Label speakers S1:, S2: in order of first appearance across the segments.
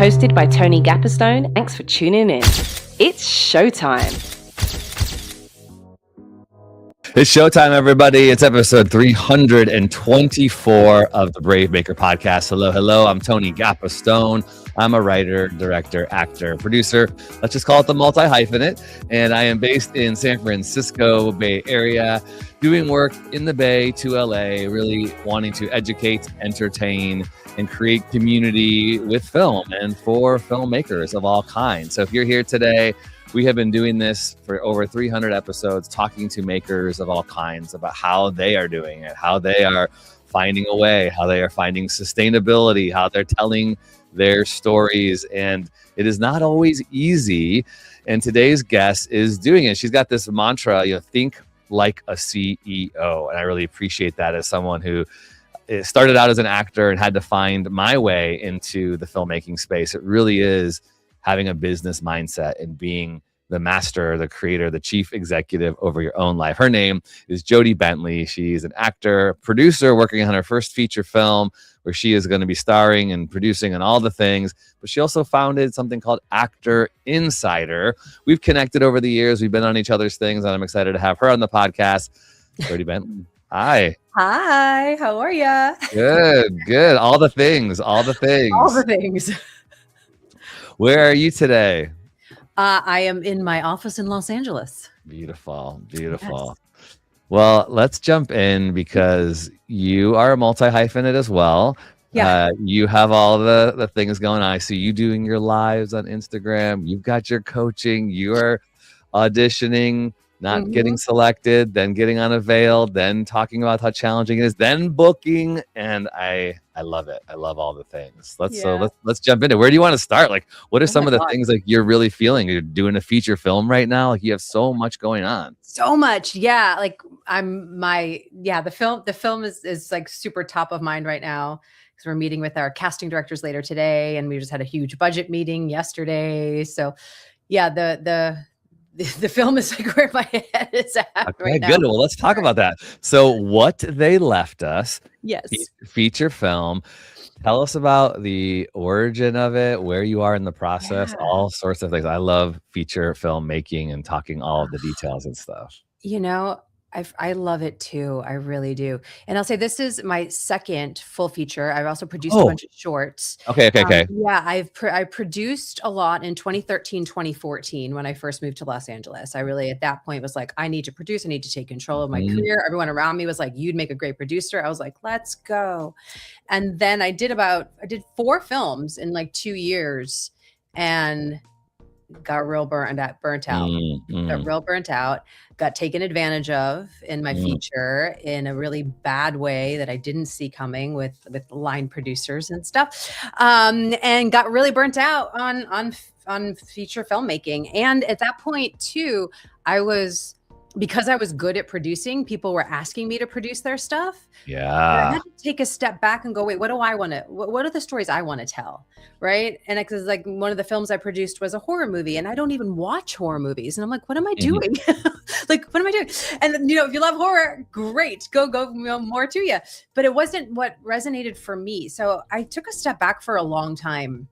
S1: hosted by Tony Gapperstone. Thanks for tuning in. It's showtime.
S2: It's showtime, everybody. It's episode 324 of the BraveMaker Pocast. Hello. I'm Tony Gapperstone. I'm a writer, director, actor, producer. Let's just call it the multi-hyphenate. And I am based in San Francisco Bay Area, doing work in the Bay to LA, really wanting to educate, entertain, and create community with film and for filmmakers of all kinds. So if you're here today, we have been doing this for over 300 episodes, talking to makers of all kinds about how they are doing it, how they are finding a way, how they are finding sustainability, how they're telling their stories. And it is not always easy. And today's guest is doing it. She's got this mantra, think like a CEO. And I really appreciate that as someone who started out as an actor and had to find my way into the filmmaking space. It really is having a business mindset and being the master, the creator, the chief executive over your own life. Her name is Jodie Bentley. She's an actor, producer, working on her first feature film where she is going to be starring and producing and all the things. But she also founded something called Actor Insider. We've connected over the years. We've been on each other's things, and I'm excited to have her on the podcast. Jodie Bentley. Hi.
S3: Hi, how are ya?
S2: Good. All the things. Where are you today?
S3: I am in my office in Los Angeles.
S2: Beautiful.
S3: Yes.
S2: Well, let's jump in because you are a multi-hyphenate as well.
S3: Yeah.
S2: You have all the things going on. I see you doing your lives on Instagram. You've got your coaching. You are auditioning, not getting selected, then getting unveiled, then talking about how challenging it is, then booking. And I love it. I love all the things. Let's jump into it. Where do you want to start? Like, what are some of the things like you're really feeling? You're doing a feature film right now. Like you have so much going on.
S3: So much. Yeah. Like the film is like super top of mind right now because we're meeting with our casting directors later today. And we just had a huge budget meeting yesterday. So yeah, the film is like where my head is at right now.
S2: Good. Well, let's talk about that. So What They Left Us.
S3: Yes.
S2: Feature film. Tell us about the origin of it, where you are in the process, all sorts of things. I love feature film making and talking all of the details and stuff.
S3: I love it too. I really do. And I'll say this is my second full feature. I've also produced a bunch of shorts.
S2: Okay.
S3: I produced a lot in 2013, 2014 when I first moved to Los Angeles. I really, at that point, was like, I need to produce. I need to take control of my career. Everyone around me was like, you'd make a great producer. I was like, let's go. And then I did 4 films in like 2 years and got real burnt out. Got real burnt out. Got taken advantage of in my feature in a really bad way that I didn't see coming with line producers and stuff, and got really burnt out on feature filmmaking. And at that point too, because I was good at producing, people were asking me to produce their stuff.
S2: Yeah.
S3: I had to take a step back and go, wait, what are the stories I want to tell? Right. And because like one of the films I produced was a horror movie and I don't even watch horror movies. And I'm like, what am I doing? Like, what am I doing? And if you love horror, great, go, more to you. But it wasn't what resonated for me. So I took a step back for a long time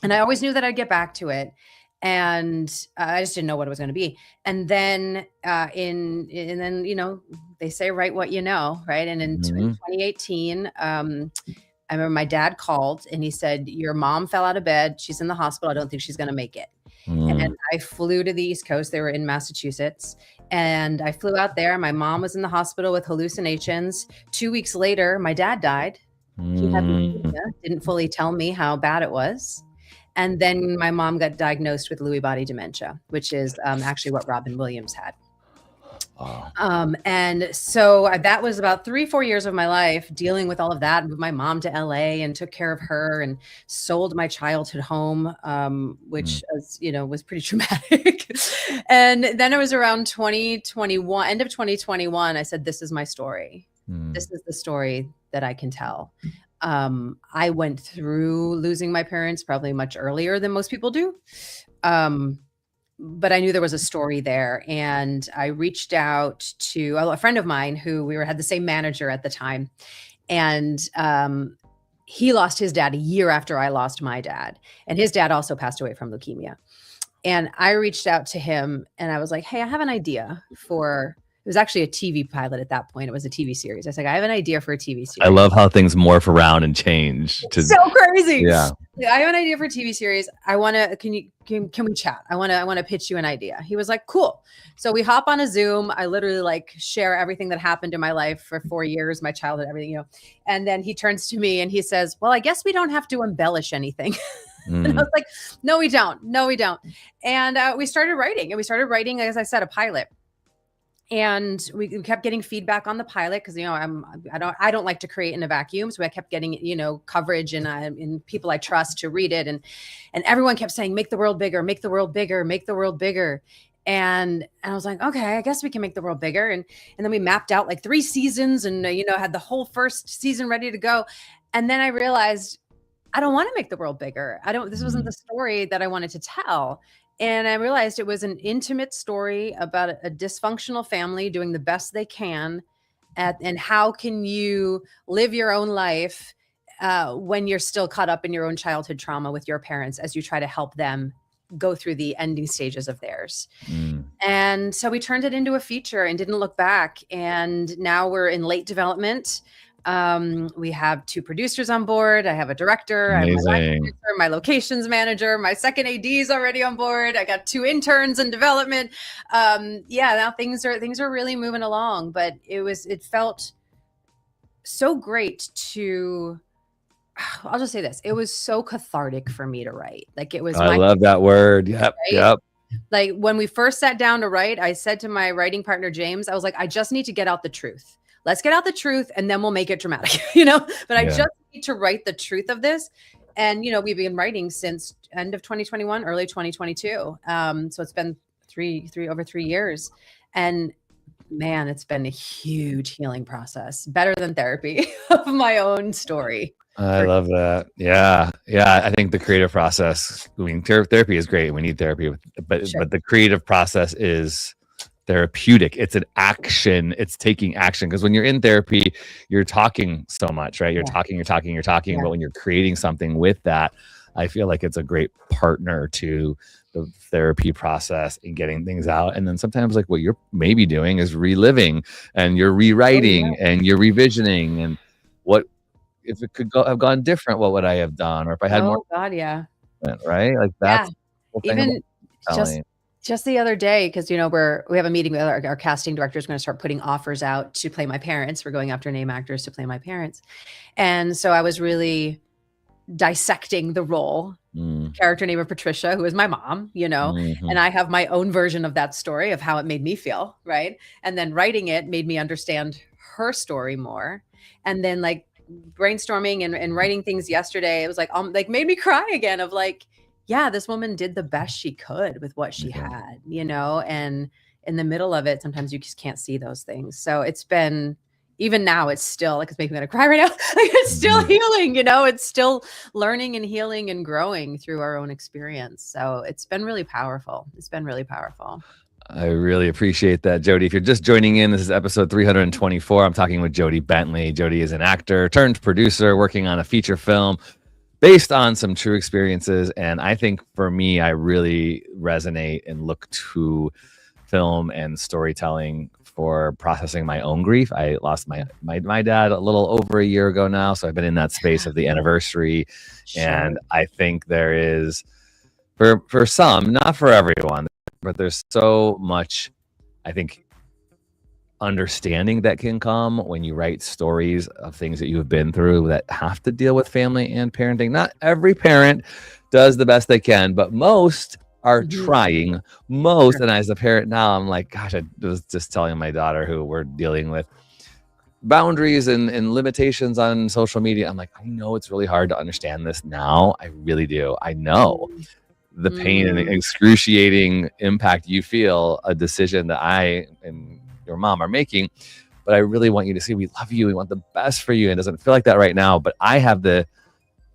S3: and I always knew that I'd get back to it. And I just didn't know what it was going to be. And then, they say, write what you know, right? And in 2018, I remember my dad called and he said, your mom fell out of bed. She's in the hospital. I don't think she's going to make it. And I flew to the East Coast. They were in Massachusetts. And I flew out there. My mom was in the hospital with hallucinations. 2 weeks later, my dad died. He had leukemia, didn't fully tell me how bad it was. And then my mom got diagnosed with Lewy body dementia, which is actually what Robin Williams had. And so that was about 3-4 years of my life dealing with all of that. Moved my mom to LA and took care of her and sold my childhood home, which was pretty traumatic. And then it was around 2021, end of 2021. I said, this is my story. This is the story that I can tell. I went through losing my parents probably much earlier than most people do. But I knew there was a story there. And I reached out to a friend of mine who had the same manager at the time. And he lost his dad a year after I lost my dad. And his dad also passed away from leukemia. And I reached out to him and I was like, hey, I have an idea for, it was actually a TV pilot at that point. It was a TV series. I was like, I have an idea for a TV series.
S2: I love how things morph around and change.
S3: So crazy.
S2: Yeah.
S3: I have an idea for a TV series. I want to, can we chat? I want to pitch you an idea. He was like, cool. So we hop on a Zoom. I literally like share everything that happened in my life for 4 years, my childhood, everything, you know. And then he turns to me and he says, well, I guess we don't have to embellish anything. And I was like, no, we don't. No, we don't. And we started writing, as I said, a pilot. And we kept getting feedback on the pilot because, you know, I don't like to create in a vacuum. So I kept getting, you know, coverage and people I trust to read it. And everyone kept saying, make the world bigger, make the world bigger, make the world bigger. And I was like, okay, I guess we can make the world bigger. And then we mapped out like 3 seasons and, you know, had the whole first season ready to go. And then I realized I don't want to make the world bigger. This wasn't the story that I wanted to tell. And I realized it was an intimate story about a dysfunctional family doing the best they can. And how can you live your own life when you're still caught up in your own childhood trauma with your parents as you try to help them go through the ending stages of theirs. And so we turned it into a feature and didn't look back. And now we're in late development. We have 2 producers on board. I have a director, I have my locations manager, my second AD is already on board. I got 2 interns in development. Now things are really moving along, but it felt so great to, I'll just say this. It was so cathartic for me to write. Like it was,
S2: I love that word. Yep.
S3: Right?
S2: Yep.
S3: Like when we first sat down to write, I said to my writing partner, James, I was like, I just need to get out the truth. Let's get out the truth and then we'll make it dramatic, you know, but I just need to write the truth of this. And, you know, we've been writing since end of 2021, early 2022. So it's been over 3 years. And man, it's been a huge healing process, better than therapy of my own story.
S2: I love that. Yeah. I think the creative process, I mean, therapy is great. We need therapy, but the creative process is therapeutic. It's an action. It's taking action. Because when you're in therapy, you're talking so much, right? You're talking.
S3: Yeah.
S2: But when you're creating something with that, I feel like it's a great partner to the therapy process and getting things out. And then sometimes like what you're maybe doing is reliving and you're rewriting and you're revisioning. And what if it could have gone different? What would I have done? Or if I had more?
S3: God, yeah.
S2: Right? Like that's the whole thing
S3: even just the other day, because, you know, we have a meeting with our casting director is going to start putting offers out to play my parents. We're going after name actors to play my parents. And so I was really dissecting the role, character name of Patricia, who is my mom, you know, and I have my own version of that story of how it made me feel. Right. And then writing it made me understand her story more. And then like brainstorming and writing things yesterday, it was like made me cry again of like, yeah, this woman did the best she could with what she had, you know, and in the middle of it, sometimes you just can't see those things. So it's been, even now, it's still like, it's making me want to cry right now. Like it's still healing, you know, it's still learning and healing and growing through our own experience. So it's been really powerful.
S2: I really appreciate that, Jodie. If you're just joining in, this is episode 324. I'm talking with Jodie Bentley. Jodie is an actor turned producer working on a feature film based on some true experiences. And I think for me, I really resonate and look to film and storytelling for processing my own grief. I lost my dad a little over a year ago now. So I've been in that space of the anniversary. Sure. And I think there is, for some, not for everyone, but there's so much, I think, understanding that can come when you write stories of things that you have been through that have to deal with family and parenting. Not every parent does the best they can, but most are trying. Most, and as a parent now, I'm like, gosh, I was just telling my daughter who we're dealing with boundaries and limitations on social media. I'm like, I know it's really hard to understand this now. I really do. I know the pain and excruciating impact you feel a decision that I and your mom are making, but I really want you to see we love you. We want the best for you. It doesn't feel like that right now, but I have the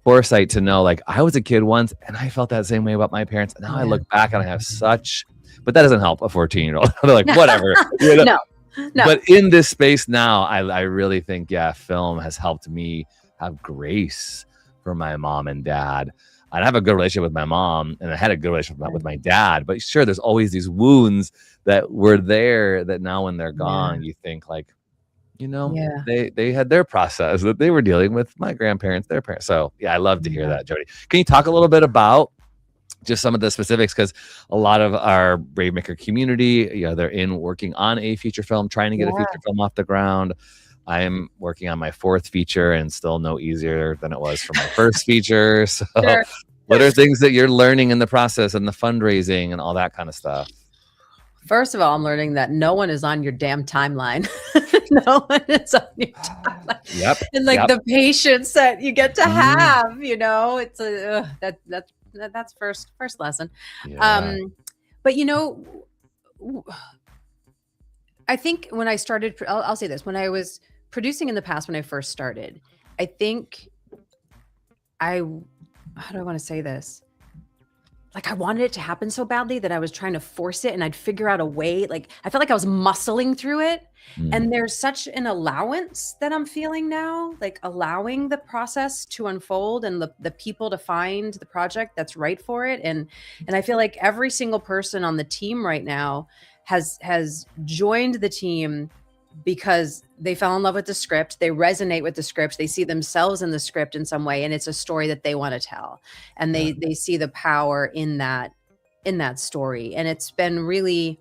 S2: foresight to know, like, I was a kid once and I felt that same way about my parents. And now I look back and I have but that doesn't help a 14-year-old. They're like, whatever. You know? No. But in this space now, I really think, film has helped me have grace for my mom and dad. I have a good relationship with my mom, and I had a good relationship with my dad. But sure, there's always these wounds that were there that now when they're gone, you think like, they had their process that they were dealing with, my grandparents, their parents. So yeah, I love to hear that, Jodie. Can you talk a little bit about just some of the specifics? Because a lot of our BraveMaker community, they're working on a feature film, trying to get a feature film off the ground. I am working on my 4th feature, and still no easier than it was for my first feature. So what are things that you're learning in the process and the fundraising and all that kind of stuff?
S3: First of all, I'm learning that no one is on your damn timeline. No one is on your timeline.
S2: Yep.
S3: And the patience that you get to have, it's that's first lesson.
S2: Yeah.
S3: But I think when I started, I'll say this, when I was producing in the past, when I first started, I think how do I want to say this? I wanted it to happen so badly that I was trying to force it, and I'd figure out a way. I felt like I was muscling through it. And there's such an allowance that I'm feeling now, allowing the process to unfold and the people to find the project that's right for it. And I feel like every single person on the team right now has joined the team because they fell in love with the script. They resonate with the script. They see themselves in the script in some way. And it's a story that they want to tell. And they see the power in that story. And it's been really,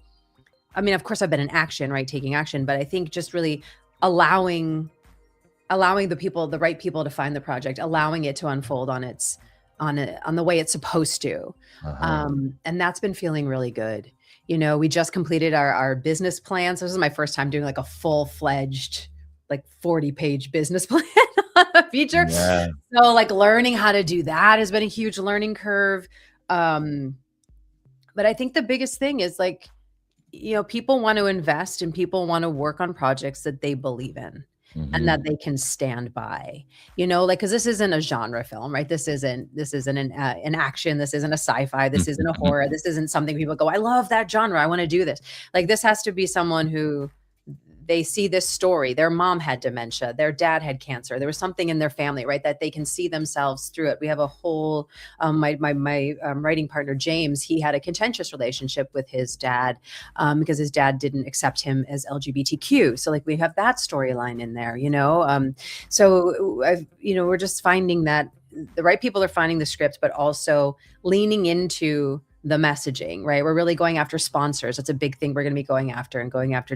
S3: of course I've been in action, right? Taking action, but I think just really allowing the right people to find the project, allowing it to unfold on the way it's supposed to. And that's been feeling really good. We just completed our business plan. So this is my first time doing a full-fledged 40-page business plan on a feature. Yeah. So learning how to do that has been a huge learning curve. But I think the biggest thing is people want to invest and people want to work on projects that they believe in. And that they can stand by, because this isn't a genre film, right? This isn't an action. This isn't a sci-fi. This isn't a horror. This isn't something people go, I love that genre. I want to do this. This has to be someone who they see this story. Their mom had dementia. Their dad had cancer. There was something in their family, right? That they can see themselves through it. We have a whole, my writing partner, James, he had a contentious relationship with his dad because his dad didn't accept him as LGBTQ. So we have that storyline in there, so we're just finding that the right people are finding the script, but also leaning into the messaging, right? We're really going after sponsors. That's a big thing we're going to be going after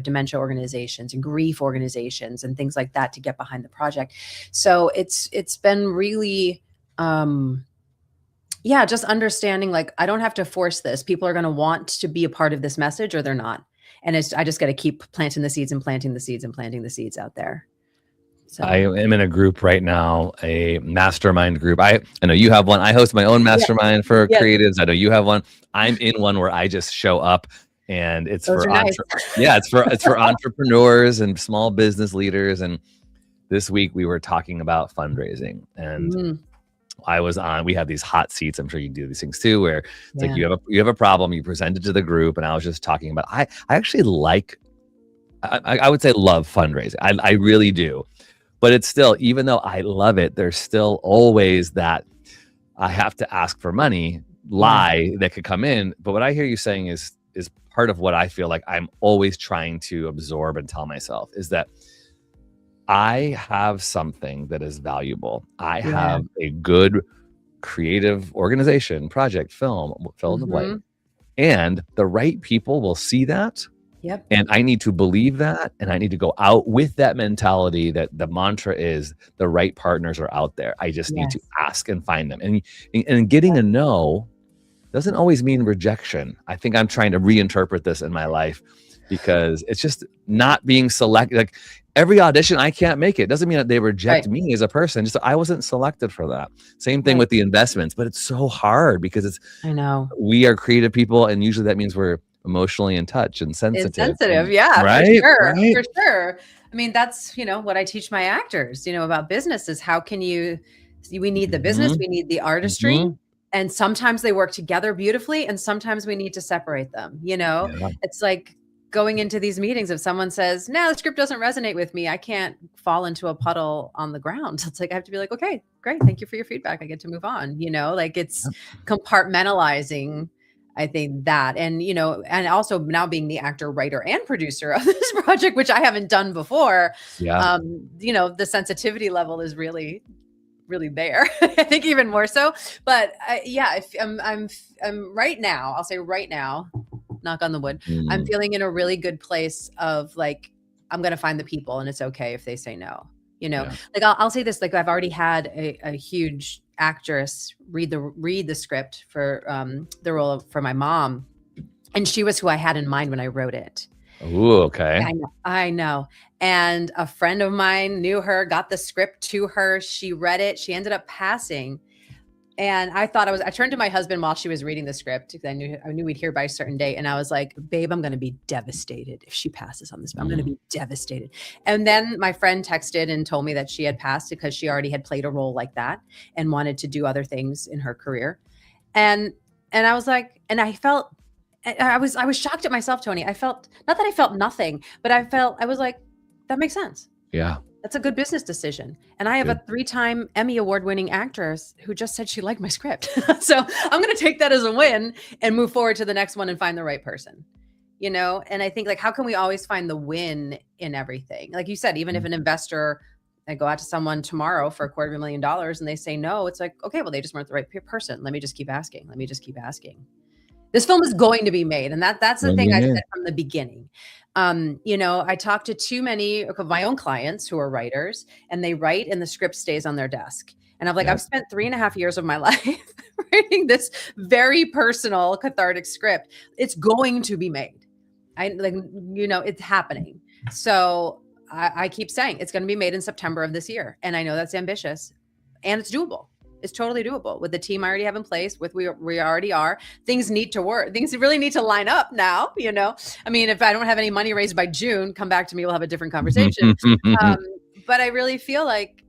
S3: dementia organizations and grief organizations and things like that to get behind the project. So it's been really, just understanding I don't have to force this. People are going to want to be a part of this message or they're not. And I just got to keep planting the seeds out there. So.
S2: I am in a group right now, a mastermind group. I know you have one. I host my own mastermind for creatives. I know you have one. I'm in one where I just show up, and it's it's for entrepreneurs and small business leaders. And this week we were talking about fundraising, and we have these hot seats. I'm sure you do these things too, where it's you have a problem, you present it to the group, and I was just talking about I actually I would say love fundraising. I really do. But it's still, even though I love it, there's still always that I have to ask for money lie that could come in. But what I hear you saying is part of what I feel like I'm always trying to absorb and tell myself is that I have something that is valuable. I have a good creative organization, project, film, fill in the blank. And the right people will see that.
S3: Yep.
S2: And I need to believe that, and I need to go out with that mentality that the mantra is the right partners are out there. I just need to ask and find them. And getting a no doesn't always mean rejection. I think I'm trying to reinterpret this in my life because it's just not being selected. Every audition, I can't make it. Doesn't mean that they reject me as a person. Just I wasn't selected for that. Same thing with the investments, but it's so hard because we are creative people, and usually that means we're emotionally in touch and sensitive.
S3: Right? For sure. I mean, that's, what I teach my actors, about business is how can we need the business, we need the artistry, and sometimes they work together beautifully, and sometimes we need to separate them, It's going into these meetings, if someone says, no, the script doesn't resonate with me, I can't fall into a puddle on the ground. It's like, I have to be like, okay, great. Thank you for your feedback. I get to move on, like it's compartmentalizing, I think that, and, and also now being the actor, writer, and producer of this project, which I haven't done before.
S2: Yeah.
S3: The sensitivity level is really there. I think even more so, but if I'm right now, I'll say right now, knock on the wood, I'm feeling in a really good place of like, I'm going to find the people and it's okay if they say no, like I'll say this, like I've already had a huge actress read the script for the role for my mom. And she was who I had in mind when I wrote it.
S2: Ooh, okay.
S3: I know. And a friend of mine knew her, got the script to her. She read it. She ended up passing. And I turned to my husband while she was reading the script because I knew we'd hear by a certain date. And I was like, babe, I'm going to be devastated if she passes on this. I'm going to be devastated. And then my friend texted and told me that she had passed because she already had played a role like that and wanted to do other things in her career. And I was like, and I was shocked at myself, Tony. I felt, not that I felt nothing, but I was like, that makes sense.
S2: Yeah.
S3: That's a good business decision. And I have a 3-time Emmy award-winning actress who just said she liked my script. So I'm going to take that as a win and move forward to the next one and find the right person, And I think like, how can we always find the win in everything? Like you said, even if an investor, I go out to someone tomorrow for $250,000 and they say no, it's like, okay, well, they just weren't the right person. Let me just keep asking. This film is going to be made. And that's the thing I said from the beginning. I talked to too many of my own clients who are writers and they write and the script stays on their desk. And I'm like, I've spent 3.5 years of my life writing this very personal, cathartic script. It's going to be made. It's happening. So I keep saying it's going to be made in September of this year. And I know that's ambitious and it's doable. It's totally doable with the team I already have in place. We already are. Things need to work. Things really need to line up now. I mean, if I don't have any money raised by June, come back to me. We'll have a different conversation. But I really feel like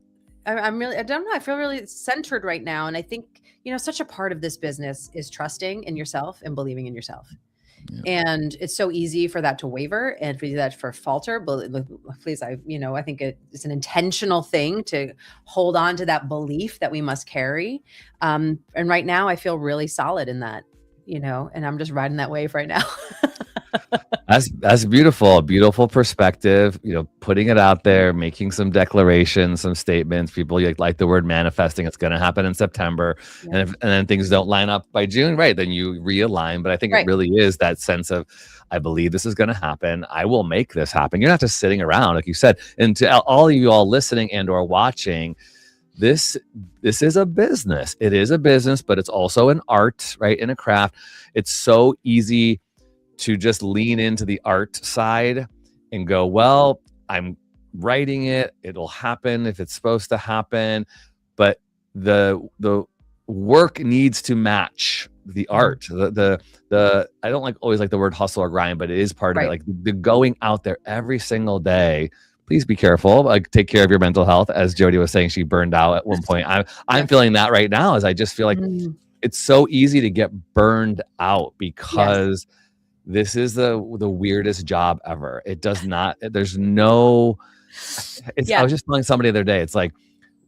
S3: I don't know. I feel really centered right now. And I think, such a part of this business is trusting in yourself and believing in yourself. Yeah. And it's so easy for that to waver and for that for falter. But please, I think it's an intentional thing to hold on to that belief that we must carry. And right now I feel really solid in that, and I'm just riding that wave right now.
S2: That's beautiful. A beautiful perspective, putting it out there, making some declarations, some statements. People like the word manifesting. It's going to happen in September. Yeah. And then things don't line up by June, right? Then you realign. But I think it really is that sense of, I believe this is going to happen. I will make this happen. You're not just sitting around, like you said. And to all of you all listening and or watching, this is a business. It is a business, but it's also an art, right? In a craft. It's so easy to just lean into the art side and go, well, I'm writing it. It'll happen if it's supposed to happen. But the work needs to match the art. The I don't always like the word hustle or grind, but it is part of it. Like the going out there every single day. Please be careful. Like take care of your mental health. As Jodie was saying, she burned out at one point. I'm feeling that right now. As I just feel like it's so easy to get burned out because this is the weirdest job ever. It does not, there's no, I was just telling somebody the other day, it's like,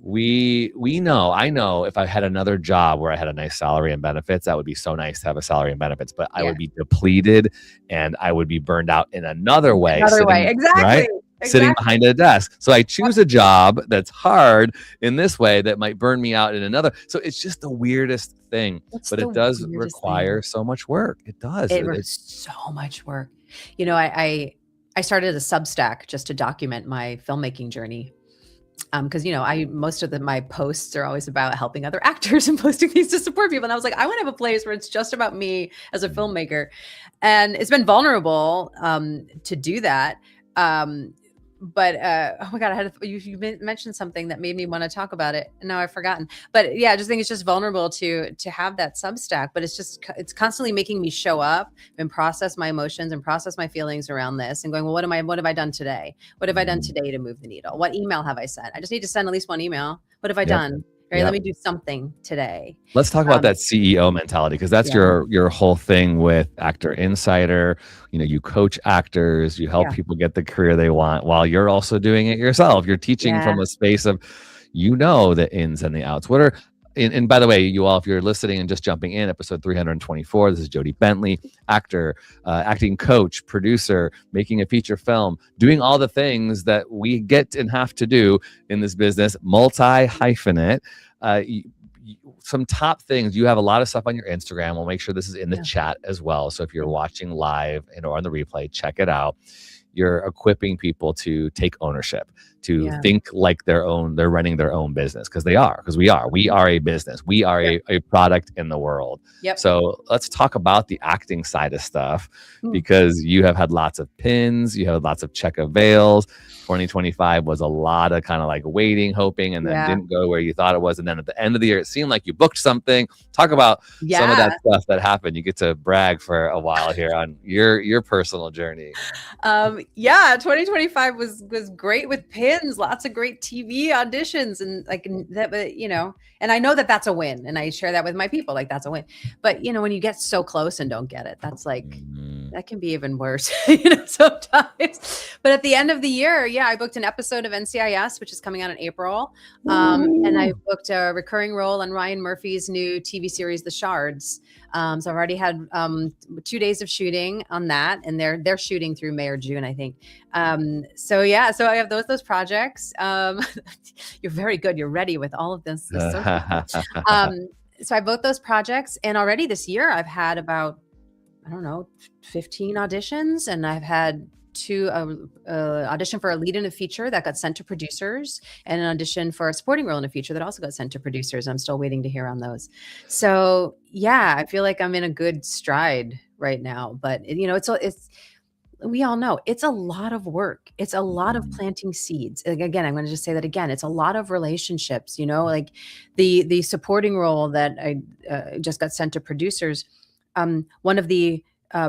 S2: I know if I had another job where I had a nice salary and benefits, that would be so nice to have a salary and benefits, but I would be depleted and I would be burned out in another way.
S3: Exactly.
S2: Right? Sitting behind a desk. So I choose a job that's hard in this way that might burn me out in another. So it's just the weirdest thing, but it does require so much work. It does.
S3: It's so much work. I started a Substack just to document my filmmaking journey. Because most of my posts are always about helping other actors and posting things to support people. And I was like, I want to have a place where it's just about me as a filmmaker, and it's been vulnerable to do that. But oh my God, you mentioned something that made me want to talk about it, and now I've forgotten. But yeah, I just think it's just vulnerable to have that Substack. But it's constantly making me show up and process my emotions and process my feelings around this, and going, well, what have I done today? What have I done today to move the needle? What email have I sent? I just need to send at least one email. What have I done? right?
S2: Yep.
S3: Let me do something today.
S2: Let's talk about that CEO mentality, because that's
S3: Yeah.
S2: your whole thing with Actor Insider. You know, you coach actors, you help
S3: Yeah.
S2: people get the career they want while you're also doing it yourself. You're teaching
S3: Yeah.
S2: from a space of, the ins and the outs. What are and by the way, you all, if you're listening and just jumping in, episode 324, this is Jodie Bentley, actor, acting coach, producer, making a feature film, doing all the things that we get and have to do in this business, multi-hyphenate. Some top things. You have a lot of stuff on your Instagram. We'll make sure this is in the chat as well. So if you're watching live or on the replay, check it out. You're equipping people to take ownership, to think like they're running their own business, because we are a business. We are a product in the world.
S3: Yep.
S2: So let's talk about the acting side of stuff, because you have had lots of pins, you have lots of check of veils. 2025 was a lot of kind of like waiting, hoping, and then didn't go where you thought it was. And then at the end of the year, it seemed like you booked something. Talk about some of that stuff that happened. You get to brag for a while here on your personal journey.
S3: 2025 was great with pins, lots of great TV auditions, and like that, and I know that that's a win, and I share that with my people, like that's a win. But when you get so close and don't get it, that's like that can be even worse, sometimes. But at the end of the year, I booked an episode of NCIS, which is coming out in April, and I booked a recurring role on Ryan Murphy's new TV series, The Shards. So I've already had 2 days of shooting on that, and they're shooting through May or June, I think. So I have those projects. You're very good. You're ready with all of this. So I booked those projects, and already this year I've had about 15 auditions, and I've had 2 audition for a lead in a feature that got sent to producers, and an audition for a supporting role in a feature that also got sent to producers. I'm still waiting to hear on those. So I feel like I'm in a good stride right now, but it's we all know it's a lot of work. It's a lot of planting seeds. Again, I'm going to just say that again. It's a lot of relationships, like the supporting role that I just got sent to producers. One of the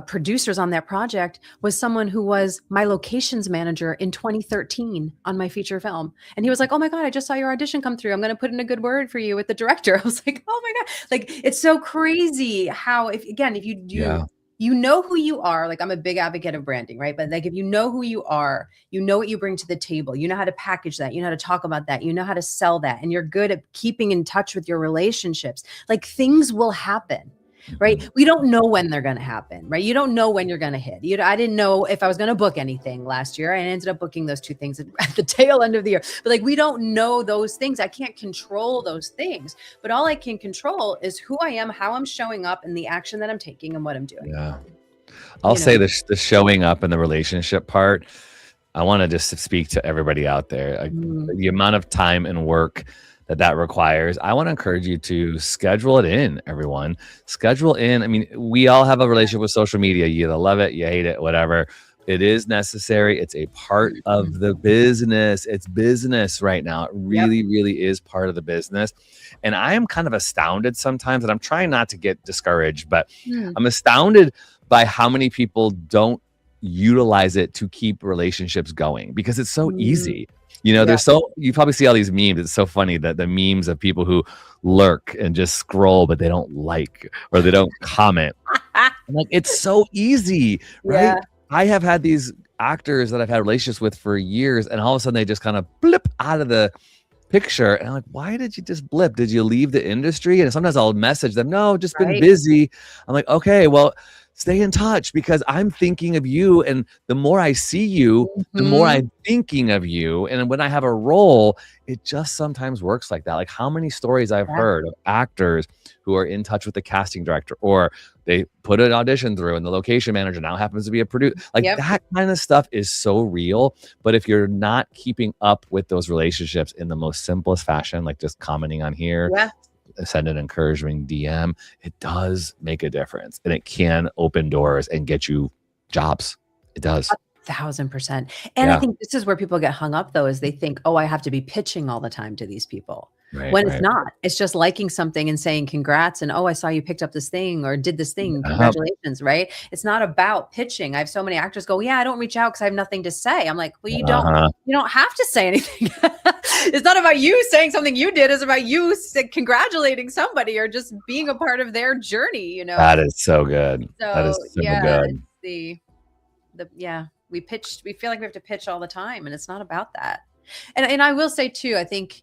S3: producers on that project was someone who was my locations manager in 2013 on my feature film. And he was like, "Oh my God, I just saw your audition come through. I'm going to put in a good word for you with the director." I was like, "Oh my God." Like, it's so crazy how, if you do, you know who you are. Like, I'm a big advocate of branding, right? But like, if you know who you are, you know what you bring to the table, you know how to package that, you know how to talk about that, you know how to sell that, and you're good at keeping in touch with your relationships, like things will happen. Right. We don't know when they're going to happen. Right. You don't know when you're going to hit. I didn't know if I was going to book anything last year. I ended up booking those 2 things at the tail end of the year. But like, we don't know those things. I can't control those things. But all I can control is who I am, how I'm showing up, and the action that I'm taking and what I'm doing.
S2: Yeah. I'll say the showing up and the relationship part. I want to just speak to everybody out there. The amount of time and work that requires. I want to encourage you to schedule it in, everyone. Schedule in. I mean, we all have a relationship with social media. You either love it, you hate it, whatever. It is necessary. It's a part of the business. It's business right now. It really, really is part of the business. And I am kind of astounded sometimes, and I'm trying not to get discouraged, but I'm astounded by how many people don't utilize it to keep relationships going, because it's so easy. There's you probably see all these memes. It's so funny that the memes of people who lurk and just scroll, but they don't like, or they don't comment. Like, it's so easy, right? Yeah. I have had these actors that I've had relationships with for years, and all of a sudden they just kind of blip out of the picture. And I'm like, why did you just blip? Did you leave the industry? And sometimes I'll message them, no, just been busy. I'm like, okay, well, stay in touch, because I'm thinking of you. And the more I see you, the more I'm thinking of you. And when I have a role, it just sometimes works like that. Like, how many stories I've heard of actors who are in touch with the casting director, or they put an audition through and the location manager now happens to be a producer. Like, that kind of stuff is so real. But if you're not keeping up with those relationships in the most simplest fashion, like just commenting on here, send an encouraging DM, it does make a difference, and it can open doors and get you jobs. It does.
S3: 1,000%. And I think this is where people get hung up, though, is they think, oh, I have to be pitching all the time to these people. when it's not. It's just liking something and saying congrats and, oh, I saw you picked up this thing or did this thing. Congratulations, right? It's not about pitching. I have so many actors go, yeah, I don't reach out because I have nothing to say. I'm like, well, you don't have to say anything. It's not about you saying something you did. It's about you congratulating somebody or just being a part of their journey, you know?
S2: That is so good.
S3: So,
S2: that is so good.
S3: We feel like we have to pitch all the time, and it's not about that. And I will say too, I think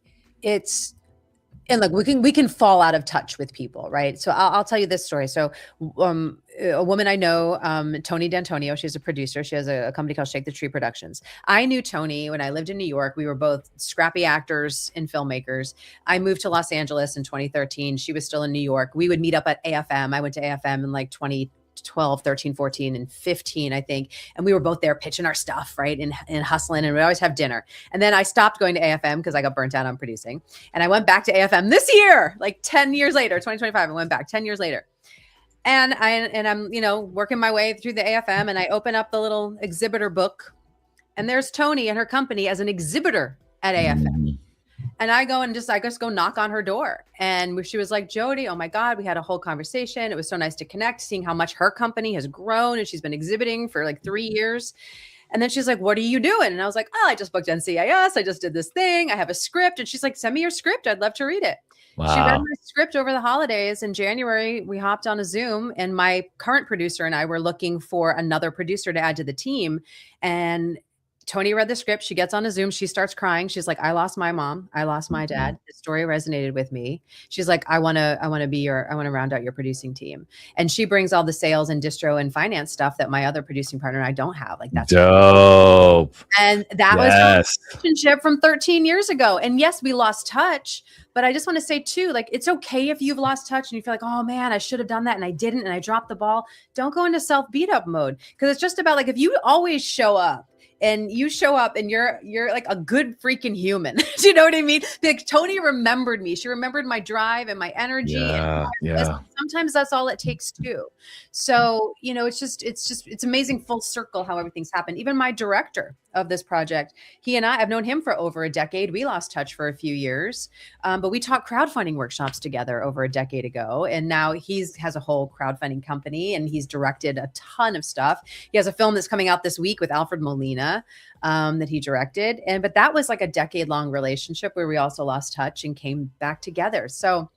S3: and look, we can fall out of touch with people, right? So I'll tell you this story. So a woman I know, Tony D'Antonio, she's a producer. She has a company called Shake the Tree Productions. I knew Tony when I lived in New York. We were both scrappy actors and filmmakers. I moved to Los Angeles in 2013. She was still in New York. We would meet up at AFM. I went to AFM in like 2012, 13, 14, and 15, I think. And we were both there pitching our stuff, right? And hustling, and we always have dinner. And then I stopped going to AFM because I got burnt out on producing. And I went back to AFM this year, like 10 years later, 2025, I went back 10 years later. And I'm, working my way through the AFM, and I open up the little exhibitor book, and there's Tony and her company as an exhibitor at AFM. And I just go knock on her door. And she was like, Jodie, oh my God, we had a whole conversation. It was so nice to connect, seeing how much her company has grown. And she's been exhibiting for like 3 years. And then she's like, what are you doing? And I was like, oh, I just booked NCIS. I just did this thing. I have a script. And she's like, send me your script. I'd love to read it. Wow. She read my script over the holidays. In January, we hopped on a Zoom, and my current producer and I were looking for another producer to add to the team. And Tony read the script. She gets on a Zoom. She starts crying. She's like, I lost my mom. I lost my dad. The story resonated with me. She's like, I want to round out your producing team. And she brings all the sales and distro and finance stuff that my other producing partner and I don't have. Like, that's
S2: dope.
S3: And that was our relationship from 13 years ago. And yes, we lost touch, but I just want to say too, like, it's okay if you've lost touch and you feel like, oh man, I should have done that and I didn't, and I dropped the ball. Don't go into self beat up mode. Cause it's just about, like, if you always show up, and you show up and you're like a good freaking human. Do you know what I mean? Like, Tony remembered me. She remembered my drive and my energy.
S2: Yeah.
S3: Sometimes that's all it takes too. So, it's amazing full circle how everything's happened. Even my director of this project, I've known him for over a decade. We lost touch for a few years, but we taught crowdfunding workshops together over a decade ago. And now has a whole crowdfunding company, and he's directed a ton of stuff. He has a film that's coming out this week with Alfred Molina that he directed. But that was like a decade-long relationship where we also lost touch and came back together. So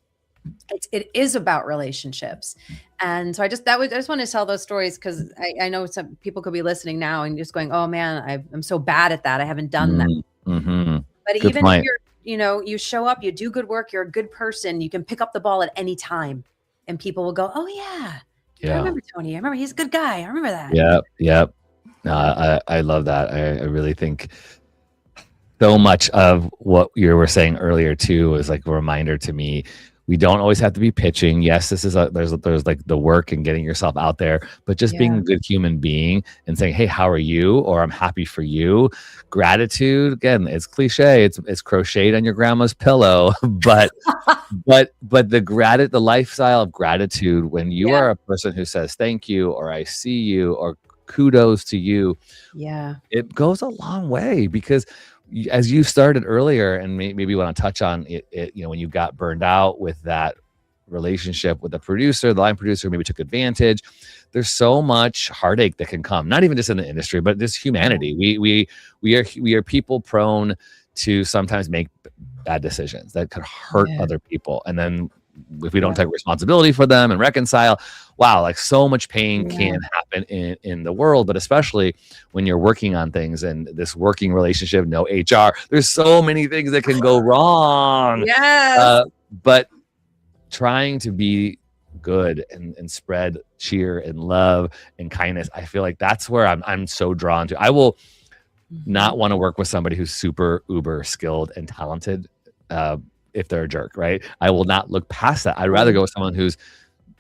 S3: it is about relationships. And so I just want to tell those stories because I know some people could be listening now and just going, oh man, I'm so bad at that. I haven't done that.
S2: Mm-hmm.
S3: But good even point. If you show up, you do good work, you're a good person, you can pick up the ball at any time, and people will go, oh yeah. I remember Tony. I remember he's a good guy. I remember that.
S2: Yep. No, I love that. I really think so much of what you were saying earlier too was like a reminder to me. We don't always have to be pitching. Yes, this is there's like the work and getting yourself out there, but just being a good human being and saying, hey, how are you? Or I'm happy for you. Gratitude, again, it's cliche. It's crocheted on your grandma's pillow, but the lifestyle of gratitude, when you are a person who says thank you, or I see you, or kudos to you, it goes a long way. Because as you started earlier, and maybe you want to touch on it, when you got burned out with that relationship with the line producer maybe took advantage, there's so much heartache that can come, not even just in the industry, but this humanity. We are people prone to sometimes make bad decisions that could hurt other people. And then if we don't take responsibility for them and reconcile, wow, like so much pain can happen in the world, but especially when you're working on things and this working relationship, no HR, there's so many things that can go wrong. But trying to be good and spread cheer and love and kindness, I feel like that's where I'm so drawn to. I will not want to work with somebody who's super uber skilled and talented if they're a jerk, right? I will not look past that. I'd rather go with someone who's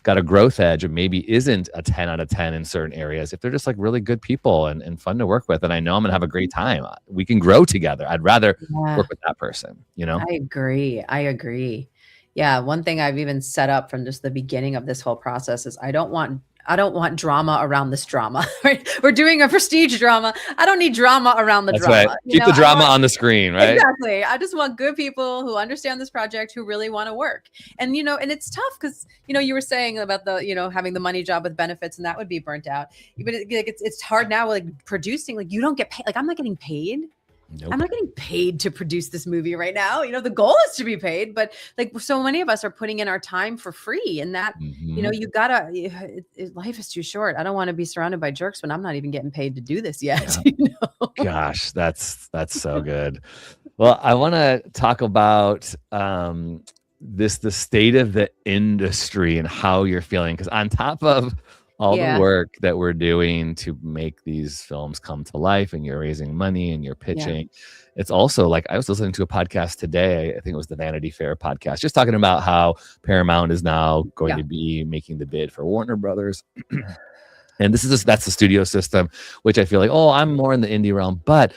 S2: got a growth edge and maybe isn't a 10 out of 10 in certain areas. If they're just like really good people and fun to work with, and I know I'm gonna have a great time, we can grow together. I'd rather work with that person, I agree. Yeah. One thing I've even set up from just the beginning of this whole process is I don't want
S3: I don't want drama around this drama, right? We're doing a prestige drama. I don't need drama around the
S2: That's
S3: drama.
S2: right. Keep the drama on the screen, right?
S3: Exactly. I just want good people who understand this project, who really want to work. And, and it's tough because, you were saying about the, having the money job with benefits, and that would be burnt out. But it's hard now, like producing, like you don't get paid. Like I'm not getting paid.
S2: Nope.
S3: I'm not getting paid to produce this movie right now. The goal is to be paid, but like so many of us are putting in our time for free, and that, you gotta, life is too short. I don't want to be surrounded by jerks when I'm not even getting paid to do this yet.
S2: Gosh, that's so good. Well, I want to talk about the state of the industry and how you're feeling, because on top of all the work that we're doing to make these films come to life, and you're raising money and you're pitching, it's also like, I was listening to a podcast today, I think it was the Vanity Fair podcast, just talking about how Paramount is now going to be making the bid for Warner Brothers. And that's the studio system, which I feel like, I'm more in the indie realm, but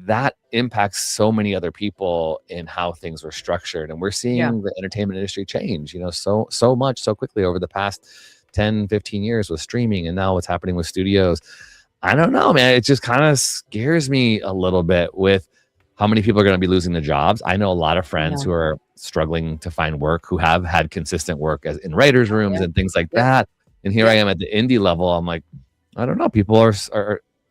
S2: that impacts so many other people in how things were structured. And we're seeing the entertainment industry change, so much, so quickly over the past 10, 15 years with streaming, and now what's happening with studios. I don't know, man. It just kind of scares me a little bit with how many people are going to be losing their jobs. I know a lot of friends who are struggling to find work, who have had consistent work as in writers' rooms and things like that. And here I am at the indie level. I'm like, I don't know. People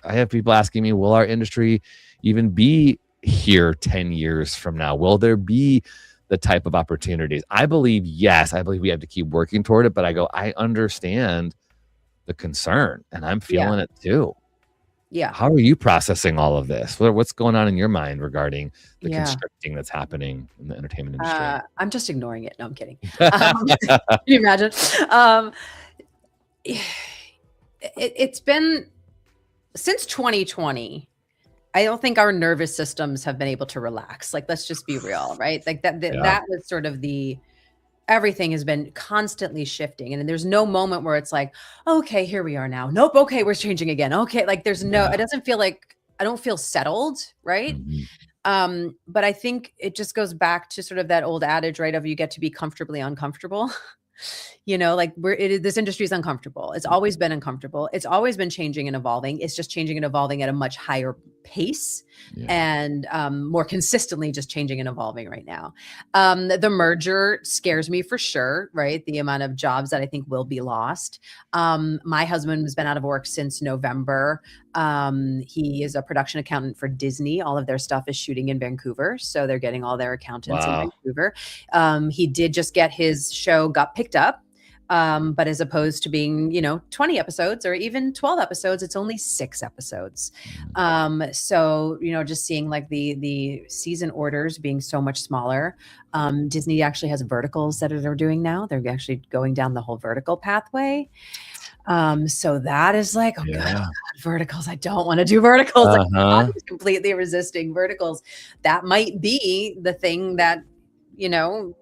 S2: I have people asking me, will our industry even be here 10 years from now? Will there be the type of opportunities? I believe, yes. I believe we have to keep working toward it, but I understand the concern, and I'm feeling it too.
S3: Yeah.
S2: How are you processing all of this? What's going on in your mind regarding the constricting that's happening in the entertainment industry?
S3: I'm just ignoring it. No, I'm kidding. Can you imagine? It's been since 2020. I don't think our nervous systems have been able to relax. Like, let's just be real, right? Like that was sort of everything has been constantly shifting. And there's no moment where it's like, okay, here we are now. Nope. Okay. We're changing again. Okay. Like it doesn't feel like, I don't feel settled. Right. But I think it just goes back to sort of that old adage, right? Of you get to be comfortably uncomfortable. Like this industry is uncomfortable. It's always been uncomfortable. It's always been changing and evolving. It's just changing and evolving at a much higher pace and more consistently just changing and evolving right now. The merger scares me for sure, right? The amount of jobs that I think will be lost. My husband has been out of work since November. He is a production accountant for Disney. All of their stuff is shooting in Vancouver. So they're getting all their accountants in Vancouver. He did just get his show got picked up. But as opposed to being, 20 episodes or even 12 episodes, it's only 6 episodes. So, just seeing like the season orders being so much smaller. Disney actually has verticals that they're doing now. They're actually going down the whole vertical pathway. So that is like, God, verticals. I don't want to do verticals. Like, I'm completely resisting verticals. That might be the thing that,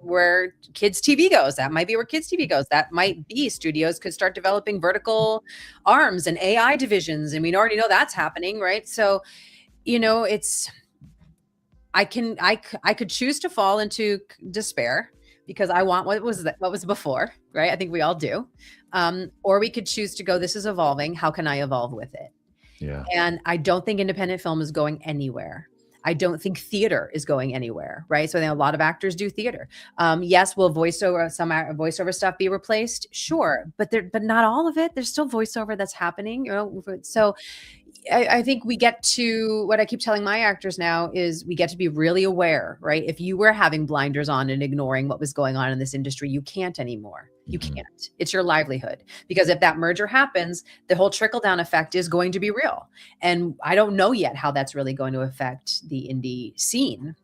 S3: where kids TV goes. That might be where kids TV goes. That might be studios could start developing vertical arms and AI divisions. And we already know that's happening, right? So, I could choose to fall into despair because I want what was before, right? I think we all do. Or we could choose to go, this is evolving. How can I evolve with it?
S2: Yeah.
S3: And I don't think independent film is going anywhere. I don't think theater is going anywhere, right? So I think a lot of actors do theater. Yes, will some voiceover stuff be replaced? Sure, but not all of it. There's still voiceover that's happening. So I think we get to what I keep telling my actors now is we get to be really aware, right? If you were having blinders on and ignoring what was going on in this industry, you can't anymore. You can't. It's your livelihood. Because if that merger happens, the whole trickle-down effect is going to be real. And I don't know yet how that's really going to affect the indie scene.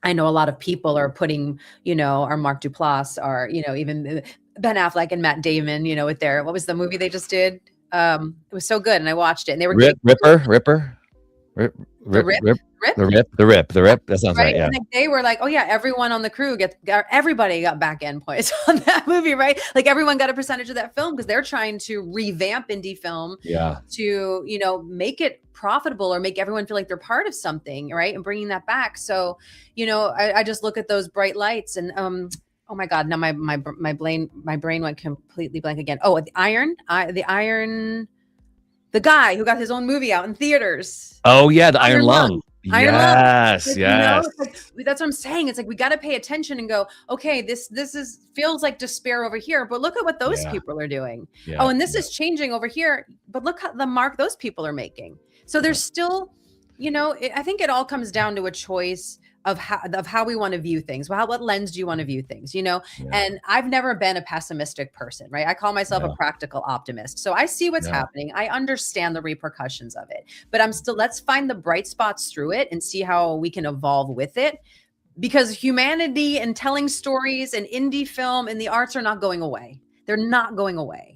S3: I know a lot of people are putting, our Mark Duplass, or, even Ben Affleck and Matt Damon, with their, what was the movie they just did? It was so good, and I watched it, and they were
S2: Ripper. The Rip. That sounds right. Yeah.
S3: And they were like, oh yeah, everyone on the crew everybody got back end points on that movie, right? Like everyone got a percentage of that film because they're trying to revamp indie film to, make it profitable or make everyone feel like they're part of something, right? And bringing that back. So, I just look at those bright lights and, Oh my God. Now my brain went completely blank again. Oh, the guy who got his own movie out in theaters.
S2: Oh yeah, the Iron Lung.
S3: Iron Lung.
S2: Yes,
S3: Like,
S2: yes.
S3: That's what I'm saying. It's like we got to pay attention and go, okay, this feels like despair over here, but look at what those people are doing.
S2: Yeah,
S3: and this is changing over here, but look at the mark those people are making. So there's still, I think it all comes down to a choice of how we want to view things. Well, what lens do you want to view things? And I've never been a pessimistic person, right? I call myself a practical optimist. So I see what's happening. I understand the repercussions of it, but let's find the bright spots through it and see how we can evolve with it, because humanity and telling stories and indie film and the arts are not going away. They're not going away.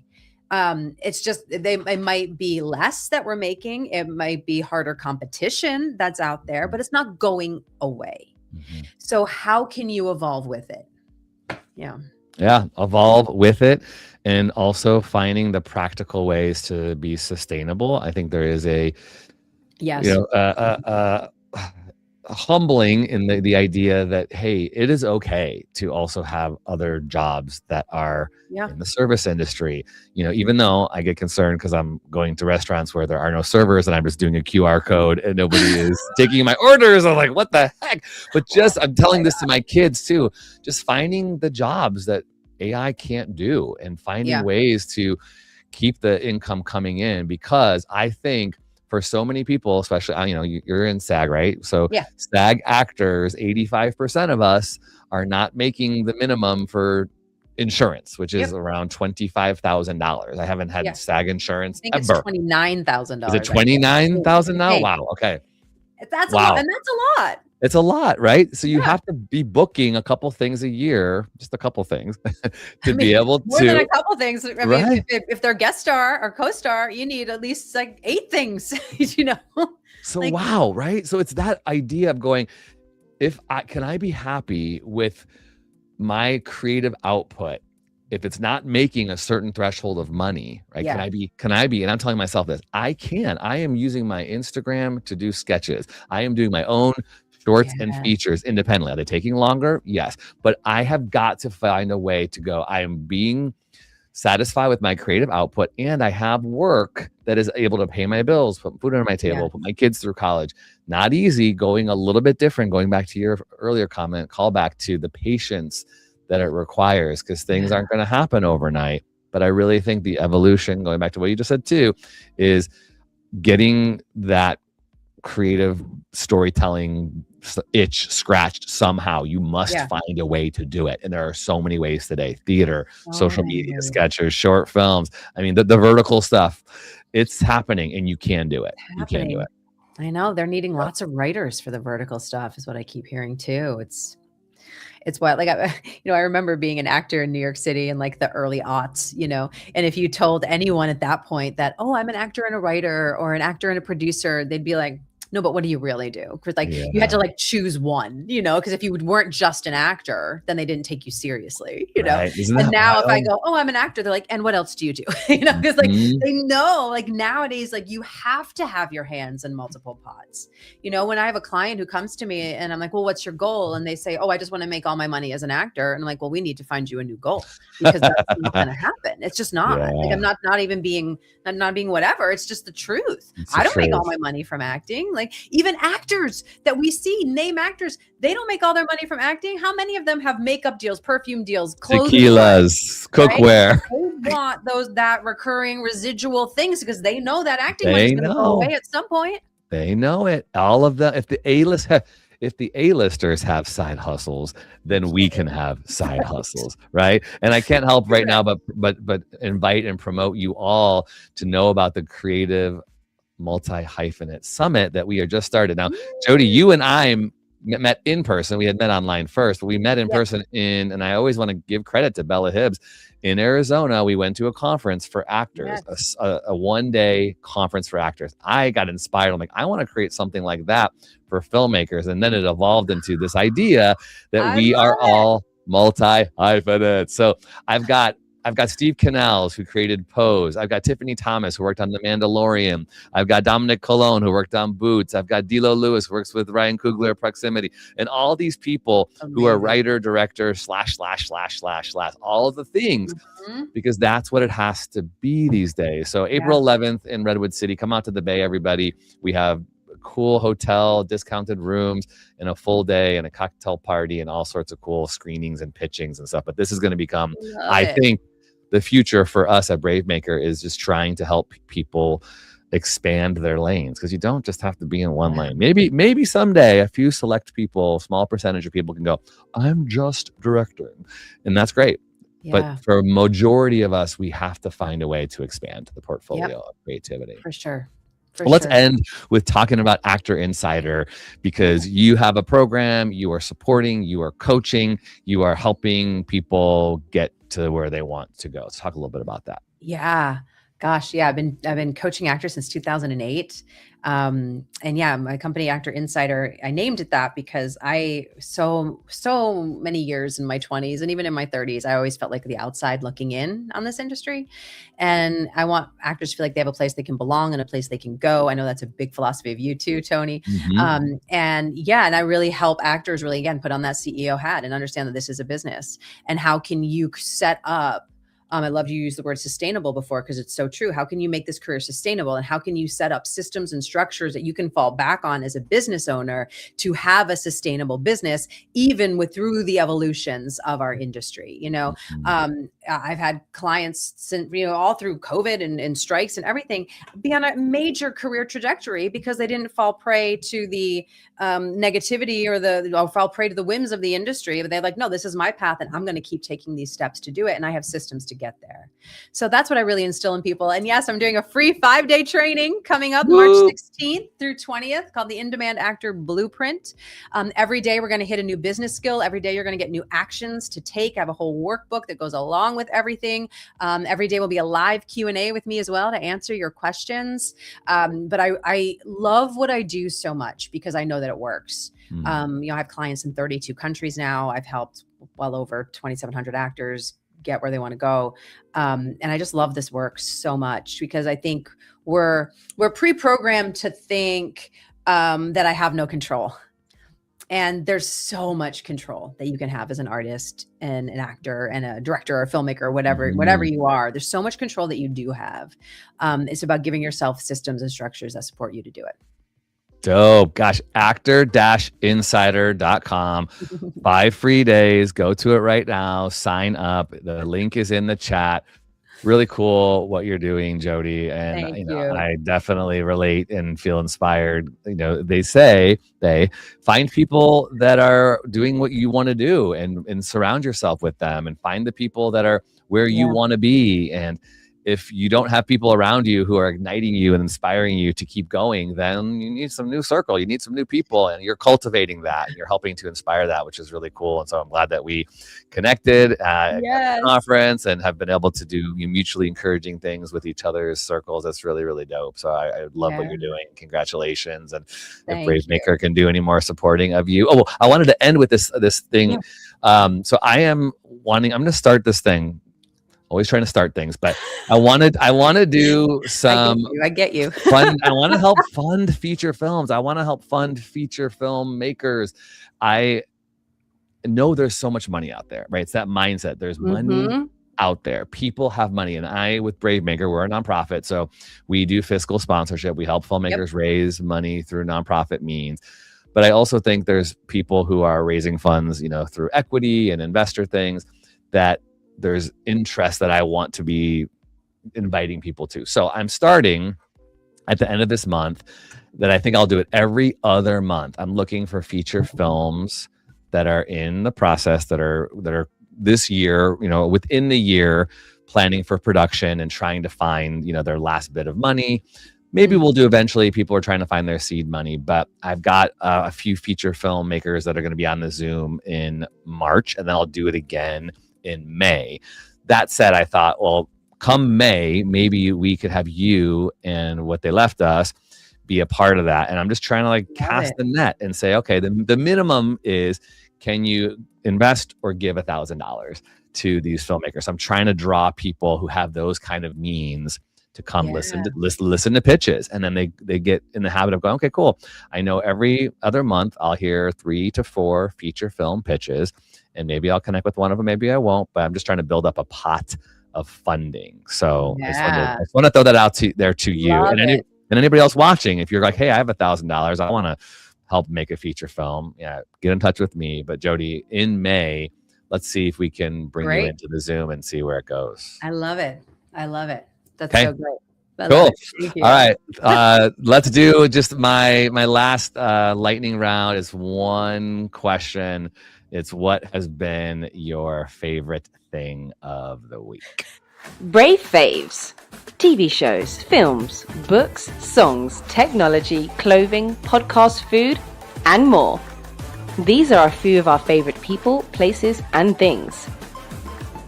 S3: It's just, it might be less that we're making. It might be harder competition that's out there, but it's not going away. Mm-hmm. So how can you evolve with it? Yeah,
S2: evolve with it, and also finding the practical ways to be sustainable. I think there is a humbling in the idea that, hey, it is okay to also have other jobs that are in the service industry. Even though I get concerned because I'm going to restaurants where there are no servers and I'm just doing a QR code and nobody is taking my orders. I'm like, what the heck? But I'm telling this to my kids too, just finding the jobs that AI can't do and finding ways to keep the income coming in, because I think for so many people, especially, you're in SAG, right? So SAG actors, 85% of us are not making the minimum for insurance, which is around $25,000. I haven't had SAG insurance
S3: I think
S2: ever.
S3: It's $29,000.
S2: Is it $29,000 now? Wow. Okay.
S3: That's a lot, and that's a lot.
S2: It's a lot, right? So you have to be booking a couple things a year, just a couple things, to be able to.
S3: More than a couple things. I mean, if they're guest star or co-star, you need at least like 8 things,
S2: So wow, right? So it's that idea of going, can I be happy with my creative output if it's not making a certain threshold of money, right? Can I be, and I'm telling myself this, I am using my Instagram to do sketches. I am doing my own shorts and features independently. Are they taking longer? Yes. But I have got to find a way to go, I am being satisfied with my creative output, and I have work that is able to pay my bills, put food on my table, put my kids through college. Not easy, going a little bit different, going back to your earlier comment, call back to the patience that it requires, because things aren't going to happen overnight. But I really think the evolution, going back to what you just said too, is getting that creative storytelling itch scratched somehow. You must find a way to do it. And there are so many ways today: theater, social media, sketches, short films. I mean, the vertical stuff, it's happening, and you can do it. You can do it.
S3: I know they're needing lots of writers for the vertical stuff, is what I keep hearing too. It's what, like, I remember being an actor in New York City in like the early aughts, and if you told anyone at that point that, oh, I'm an actor and a writer, or an actor and a producer, they'd be like, no, but what do you really do? Because you had to choose one, because if you weren't just an actor, then they didn't take you seriously,
S2: Right.
S3: And now if I go, oh, I'm an actor, they're like, and what else do you do? Because they know, nowadays, you have to have your hands in multiple pots. When I have a client who comes to me and I'm like, well, what's your goal? And they say, oh, I just want to make all my money as an actor. And I'm like, well, we need to find you a new goal, because that's not going to happen. It's just not. I'm not even being whatever. It's just the truth. I don't make all my money from acting. Even actors that we see, name actors, they don't make all their money from acting. How many of them have makeup deals, perfume deals, clothing,
S2: tequilas, cookware?
S3: They want that recurring residual things, because they know that acting money is going to go away at some point.
S2: They know it. All of them. If the A-listers have side hustles, then we can have side hustles, right? And I can't help right now but invite and promote you all to know about the Creative Multi-Hyphenate Summit that we are just started. Now, Jodie, you and I met in person. We had met online first, but we met in person and I always want to give credit to Bella Hibbs. In Arizona, we went to a conference for actors, a one-day conference for actors. I got inspired. I'm like, I want to create something like that for filmmakers. And then it evolved into this idea that we are all multi-hyphenate. So I've got I've got Steve Canals, who created Pose. I've got Tiffany Thomas, who worked on The Mandalorian. I've got Dominic Colon, who worked on Boots. I've got D'Lo Lewis, who works with Ryan Coogler at Proximity. And all these people who are writer, director, / all of the things, because that's what it has to be these days. So April 11th in Redwood City, come out to the Bay, everybody. We have cool hotel, discounted rooms, and a full day and a cocktail party and all sorts of cool screenings and pitchings and stuff. But this is going to become, I think, the future for us at BraveMaker is just trying to help people expand their lanes, because you don't just have to be in one lane. Maybe someday a few select people, small percentage of people can go, I'm just directing, and that's great. But for a majority of us, we have to find a way to expand the portfolio of creativity.
S3: For sure.
S2: Let's end with talking about Actor Insider, because you have a program, you are supporting, you are coaching, you are helping people get to where they want to go. Let's talk a little bit about that.
S3: Yeah. Gosh, yeah, I've been coaching actors since 2008. And yeah, my company Actor Insider, I named it that because I so many years in my 20s and even in my 30s, I always felt like the outside looking in on this industry. And I want actors to feel like they have a place they can belong and a place they can go. I know that's a big philosophy of you too, Tony. And I really help actors really, again, put on that CEO hat and understand that this is a business. And how can you set up, I love you use the word sustainable before, because it's so true. How can you make this career sustainable? And how can you set up systems and structures that you can fall back on as a business owner to have a sustainable business, even through the evolutions of our industry? I've had clients since, all through COVID and strikes and everything, be on a major career trajectory because they didn't fall prey to the negativity or fall prey to the whims of the industry. But they're like, no, this is my path and I'm going to keep taking these steps to do it. And I have systems to get there. So that's what I really instill in people. And yes, I'm doing a free 5-day training coming up March 16th through 20th called the In-Demand Actor Blueprint. Every day we're going to hit a new business skill. Every day you're going to get new actions to take. I have a whole workbook that goes along with everything. Every day will be a live Q&A with me as well to answer your questions. But I love what I do so much because I know that it works. I have clients in 32 countries now. I've helped well over 2,700 actors get where they want to go. And I just love this work so much because I think we're pre-programmed to think that I have no control. And there's so much control that you can have as an artist and an actor and a director or a filmmaker or whatever you are. There's so much control that you do have. It's about giving yourself systems and structures that support you to do it.
S2: Dope. Gosh, actor-insider.com. 5 free days. Go to it right now. Sign up. The link is in the chat. Really cool what you're doing, Jodie. And
S3: Thank
S2: you.
S3: You.
S2: I definitely relate and feel inspired. They say find people that are doing what you want to do and surround yourself with them and find the people that are where you want to be. And if you don't have people around you who are igniting you and inspiring you to keep going, then you need some new circle. You need some new people, and you're cultivating that. And you're helping to inspire that, which is really cool. And so I'm glad that we connected at the conference and have been able to do mutually encouraging things with each other's circles. That's really, really dope. So I love what you're doing. Congratulations. And if BraveMaker can do any more supporting of you. Oh, I wanted to end with this thing. Yeah. So I'm going to start this thing. Always trying to start things, but I want to do some.
S3: I get you.
S2: Fun. I want to help fund feature films. I want to help fund feature film makers. I know there's so much money out there, right? It's that mindset. There's money out there. People have money, and with BraveMaker, we're a nonprofit, so we do fiscal sponsorship. We help filmmakers raise money through nonprofit means. But I also think there's people who are raising funds, through equity and investor things that there's interest that I want to be inviting people to. So I'm starting at the end of this month that I think I'll do it every other month. I'm looking for feature films that are in the process that are this year, within the year, planning for production and trying to find, their last bit of money. Maybe we'll do eventually. People are trying to find their seed money, but I've got a few feature filmmakers that are going to be on the Zoom in March, and then I'll do it again in May. That said, I thought, well, come May, maybe we could have you and What They Left Us be a part of that. And I'm just trying to cast the net and say, okay, the minimum is, can you invest or give $1,000? to these filmmakers. I'm trying to draw people who have those kind of means to come listen to pitches, and then they get in the habit of going, okay, cool. I know every other month I'll hear 3 to 4 feature film pitches, and maybe I'll connect with one of them, maybe I won't, but I'm just trying to build up a pot of funding. So I just want to throw that out there to you and anybody else watching. If you're like, hey, I have $1,000, I want to help make a feature film, get in touch with me. But Jodie, in May, let's see if we can bring you into the Zoom and see where it goes.
S3: I love it. That's so great.
S2: Cool. All right. Let's do just my last lightning round. Is one question. It's what has been your favorite thing of the week?
S1: Brave Faves. TV shows, films, books, songs, technology, clothing, podcast, food, and more. These are a few of our favorite people, places, and things.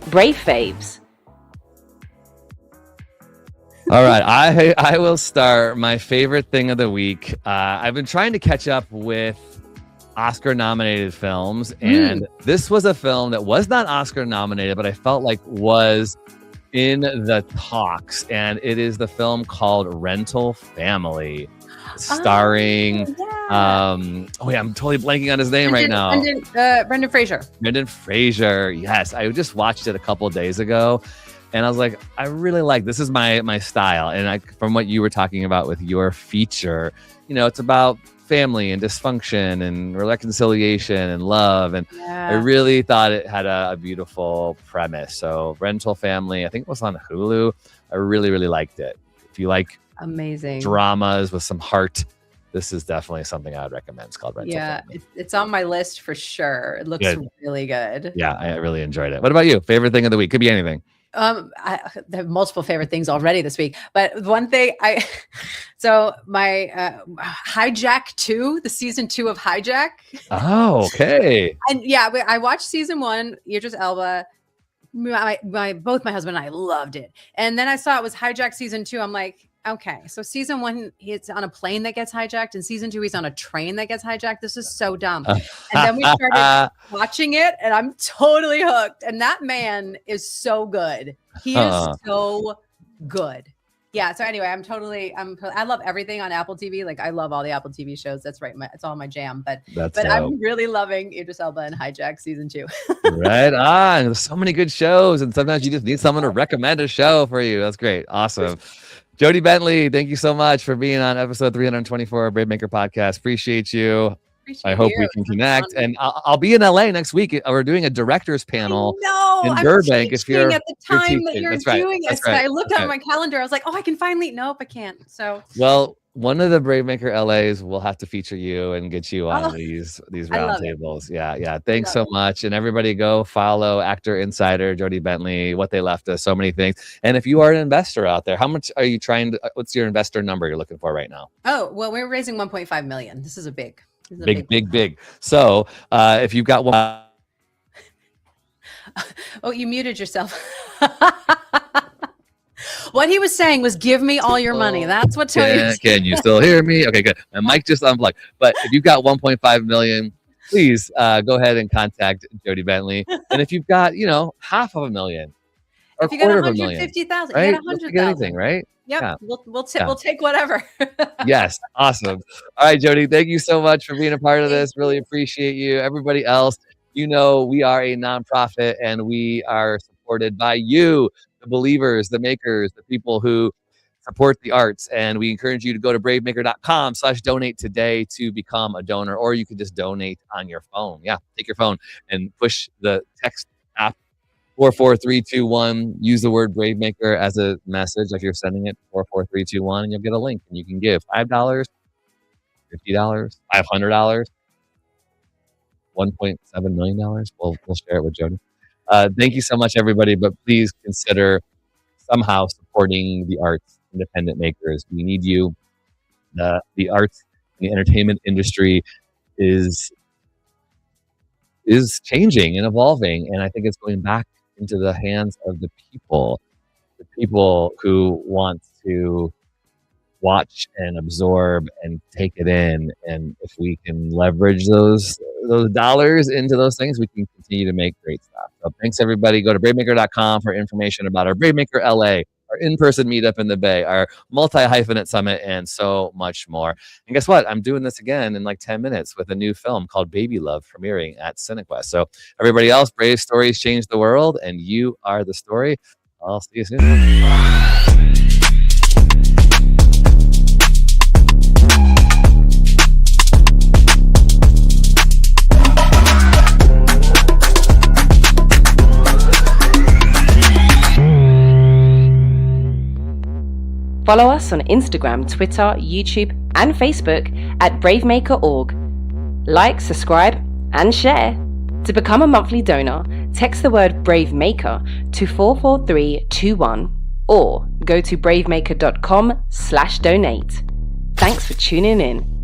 S1: Brave Faves.
S2: All right, I will start. My favorite thing of the week. I've been trying to catch up with Oscar-nominated films, and this was a film that was not Oscar-nominated, but I felt like was in the talks, and it is the film called Rental Family, starring I'm totally blanking on his name right now.
S3: Brendan Fraser.
S2: Brendan Fraser. Yes, I just watched it a couple of days ago. And I was like, I really like this. Is my style. And from what you were talking about with your feature, it's about family and dysfunction and reconciliation and love. And I really thought it had a beautiful premise. So Rental Family, I think it was on Hulu. I really, really liked it. If you like
S3: amazing
S2: dramas with some heart, this is definitely something I would recommend. It's called Rental Family.
S3: It's on my list for sure. It looks really good.
S2: Yeah, I really enjoyed it. What about you? Favorite thing of the week? Could be anything.
S3: I have multiple favorite things already this week, but one thing my Hijack 2, the season 2 of Hijack.
S2: Oh, okay.
S3: And I watched season 1, Idris Elba. Both my husband and I loved it. And then I saw it was Hijack season 2. I'm like, okay, so season 1, he's on a plane that gets hijacked, and season 2, he's on a train that gets hijacked. This is so dumb. And then we started watching it, and I'm totally hooked. And that man is so good. He is so good. Yeah. So anyway, I love everything on Apple TV. Like I love all the Apple TV shows. That's right. It's all my jam. But I'm really loving Idris Elba and Hijack season 2.
S2: Right on. There's so many good shows, and sometimes you just need someone to recommend a show for you. That's great. Awesome. Jodie Bentley, thank you so much for being on episode 324 of BraveMaker Podcast. Appreciate you. I hope we can connect. And I'll be in LA next week. We're doing a director's panel in Burbank. If you're
S3: at the time that you're doing it,
S2: right.
S3: I looked at my calendar. I was like, oh, I can finally. Nope, I can't. So
S2: one of the BraveMaker LAs will have to feature you and get you on these roundtables. Yeah. Thanks so much. And everybody go follow Actor Insider, Jodie Bentley, What They Left Us, so many things. And if you are an investor out there, how much are you what's your investor number you're looking for right now?
S3: Oh, well, we're raising 1.5 million. This is a big.
S2: So if you've got one.
S3: Oh, you muted yourself. What he was saying was, give me all your money. That's what Tony was saying.
S2: Can you still hear me? Okay, good. And Mike just unplugged. But if you've got 1.5 million, please go ahead and contact Jodie Bentley. And if you've got, $500,000 or
S3: if you got 150,000,
S2: right?
S3: you got 100,000,
S2: anything, right?
S3: Yep. Yeah. We'll take whatever.
S2: Yes. Awesome. All right, Jodie, thank you so much for being a part of this. Really appreciate you. Everybody else, we are a nonprofit, and we are supported by you, the believers, the makers, the people who support the arts. And we encourage you to go to bravemaker.com/donate today to become a donor, or you can just donate on your phone. Yeah. Take your phone and push the text app 44321. Use the word BraveMaker as a message. Like you're sending it 44321, and you'll get a link, and you can give $5, $50, $500, $1.7 million. We'll share it with Jodie. Thank you so much, everybody. But please consider somehow supporting the arts, independent makers. We need you. The arts, the entertainment industry is changing and evolving, and I think it's going back into the hands of the people who want watch and absorb and take it in. And if we can leverage those dollars into those things, we can continue to make great stuff. So thanks, everybody. Go to BraveMaker.com for information about our BraveMaker LA, our in-person meetup in the Bay, our multi-hyphenate summit, and so much more. And guess what? I'm doing this again in like 10 minutes with a new film called Baby Love premiering at Cinequest. So everybody else, brave stories change the world, and you are the story. I'll see you soon.
S1: Follow us on Instagram, Twitter, YouTube, and Facebook at BraveMaker.org. Like, subscribe, and share. To become a monthly donor, text the word BraveMaker to 44321 or go to bravemaker.com/donate. Thanks for tuning in.